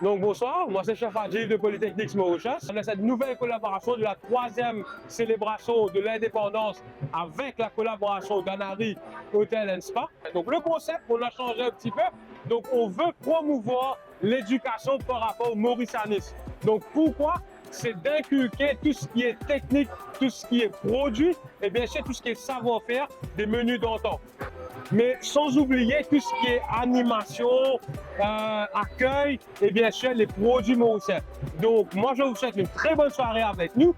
Donc bonsoir, moi c'est Chef Adjil de Polytechnique Mauritius. On a cette nouvelle collaboration de la 3e célébration de l'indépendance avec la collaboration d'Anari Hotel & Spa. Donc le concept, on a changé un petit peu. Donc on veut promouvoir l'éducation par rapport au mauritianisme. Donc pourquoi? C'est d'inculquer tout ce qui est technique, tout ce qui est produit et bien sûr tout ce qui est savoir-faire des menus d'antan. Mais sans oublier tout ce qui est animation, accueil et bien sûr les produits mauriciens. Donc moi je vous souhaite une très bonne soirée avec nous.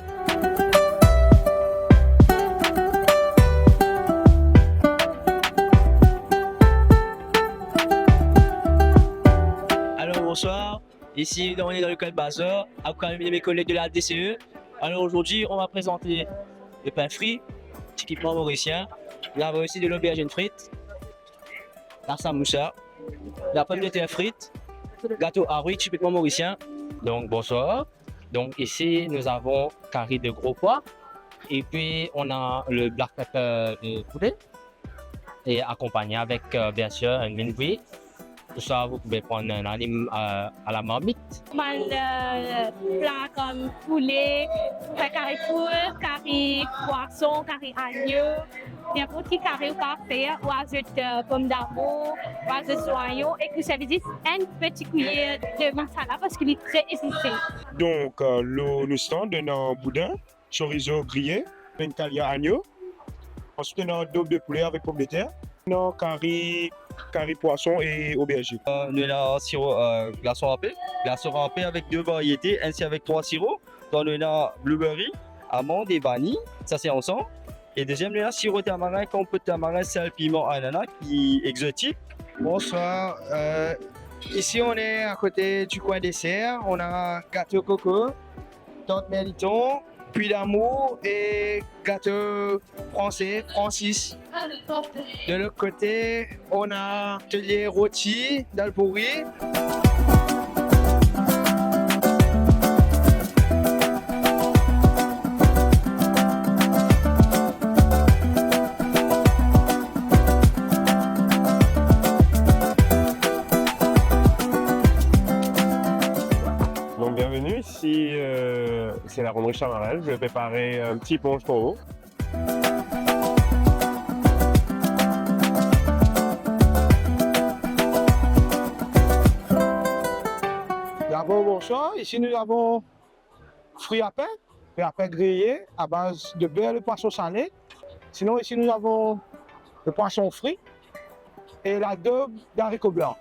Alors bonsoir, ici on est dans le cadre Bazar, après mes collègues de la DCE. Alors aujourd'hui on va présenter le pain frit, typiquement mauricien. Là on va aussi de l'aubergine frite, la samoussa, la pomme de terre frite, gâteau haricot typiquement mauricien. Donc bonsoir, donc ici nous avons carré de gros pois et puis on a le black pepper de poulet et accompagné avec bien sûr un minuit. Tout ça, vous pouvez prendre un anime à la marmite. Mal plat comme poulet, carré poule, carré poisson, carré agneau. N'importe quel carré ou café, ou ajoute pomme d'amour, ou ajoute soignon, et que ça veut dire un petit cuillère de masala parce qu'il est très épicé. Donc, le stand, on a un boudin, chorizo grillé, une calia agneau. Ensuite, on a un daube de poulet avec pommes de terre. On a carré poisson et aubergine. On a un sirop glaçon râpé avec 2 variétés, ainsi avec 3 sirops. Donc, on a blueberry, amande et vanille, ça c'est ensemble. Et deuxième, on a sirop tamarin, compote tamarin, sel, piment, ananas, qui est exotique. Bonsoir. Ici, on est à côté du coin dessert. On a gâteau coco, tante Mériton, puits d'amour et gâteau français, Francis. De l'autre côté, on a atelier rôti, d'Alpouri. Donc bienvenue, ici c'est la ronderie Chamarel. Je vais préparer un petit punch pour vous. D'abord, bonsoir. Ici, nous avons fruits à pain grillé à base de beurre de poisson salé. Sinon, ici, nous avons le poisson frit et la daube d'haricots blancs.